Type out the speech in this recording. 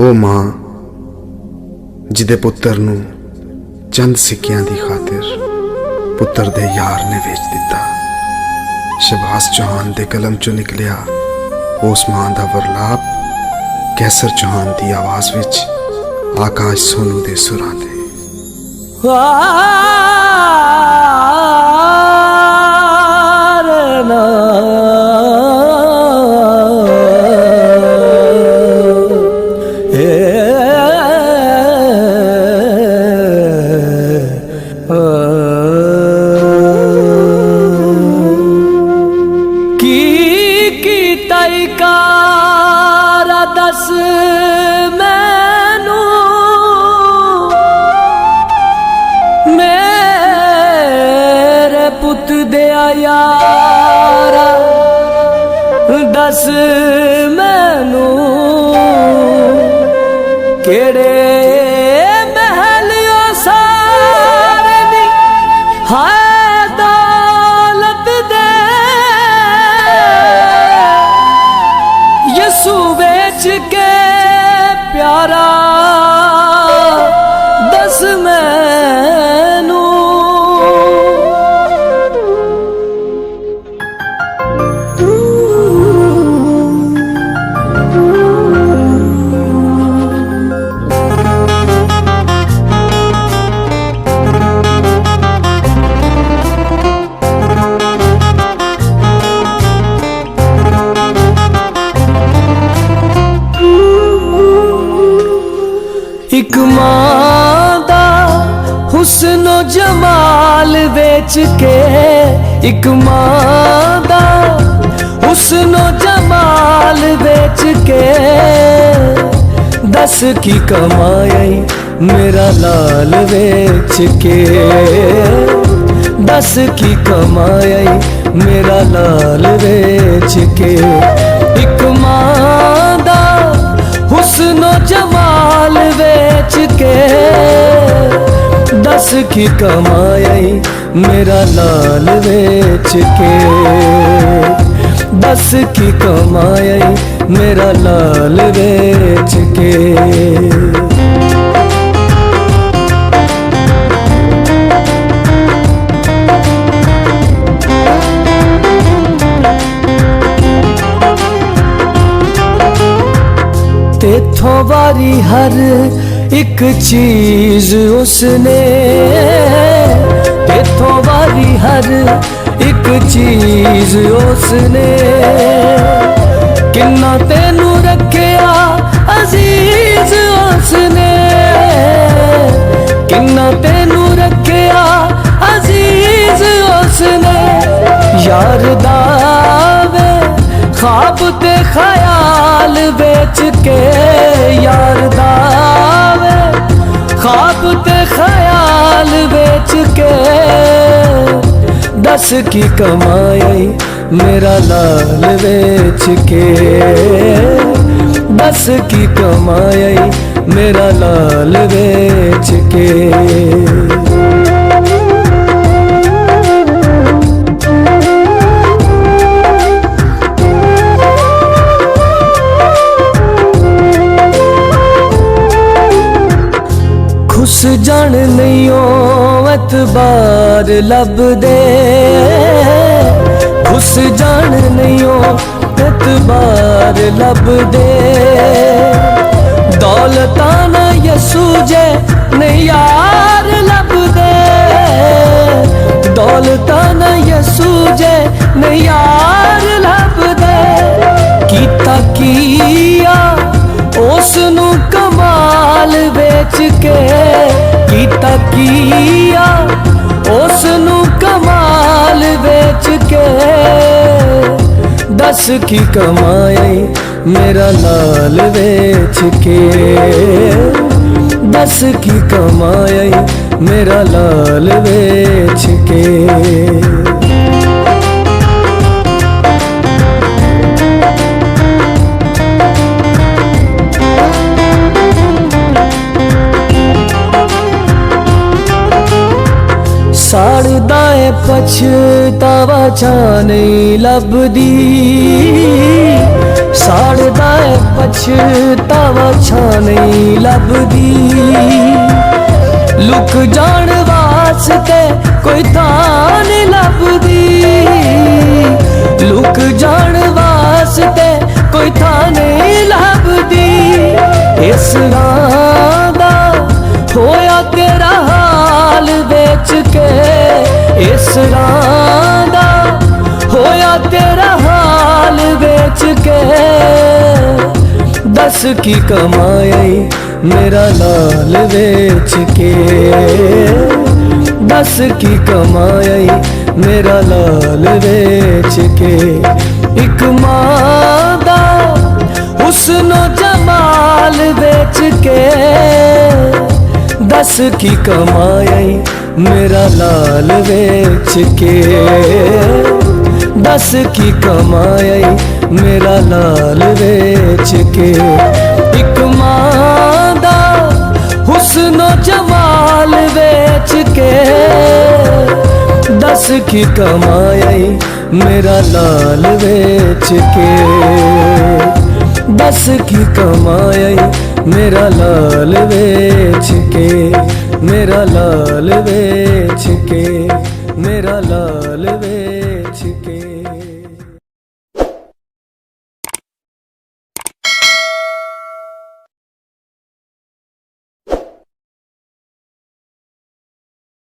ओ मां जिदे पुत्तर नूं चंद सिक्कियां दी खातिर पुत्तर दे यार ने वेच दिता। शहबाज चौहान दे कलम चो निकलिया उस मां दा वरलाप कैसर चौहान दी आवाज विच आकाश सोनू दे सुरां दे। दस मैनू मेरे पुत दिया यार, दस मैनू केड़े महल सारे दी हाय दौलत दे यसू बेच के प्यारा दस मैनू। एक मां दा हुस्न जमाल बेच के, एक मां दा हुस्न जमाल बेच के दस की कमाई मेरा लाल बेच के, दस की कमाई मेरा लाल बेच के। एक मां दा हुस्न जमाल बेच के दस की कमाई मेरा लाल बेच के, दस की कमाई मेरा लाल बेच के। तेथों वारी हर एक चीज उसने, तेथों वारी हर एक चीज उसने किन्ना तेनू रखिया अजीज उसने, किन्ना तेनू रखिया अजीज उसने। यार दावे ख्वाब ते ख्याल बेच के, यार दावे ख्वाब ते ख्याल बेच के दस की कमाई मेरा लाल बेच के, दस की कमाई मेरा लाल बेच के। खुश जान नहीं हो एतबार लब दे, खुश जान नहीं हो एतबार लब दे। दौलता न यसू जे नहीं यार लब दे, दौलता न यसू जे नहीं यार लब दे। कीता किया उसनू कमाल बेच के, कीता किया उसनू कमाल बेच के दस की कमाई मेरा लाल बेच के, दस की कमाई मेरा लाल बेच के। साड़दा है पछतावा छां नहीं लभदी, साड़दा है पछतावा छां नहीं लभदी। लुक जान वास्ते कोई थां नहीं लभदी, लुक जान वास्ते कोई थां नहीं लभदी। इस राह दा होया तेरा हाल बेच के, इस राह दा होया तेरा हाल बेच के। दस की कमाई मेरा लाल बेच के, दस की कमाई मेरा लाल बेच के। एक मां दा हुस्न जमाल बेच के, दस की कमाई मेरा लाल बेच के, दस की कमाई मेरा लाल बेच के। एक मां दा हुस्न जमाल बेच के, दस की कमाई मेरा लाल बेच के, दस की कमाई मेरा लाल बेच के, मेरा लाल बेच के, मेरा लाल बेच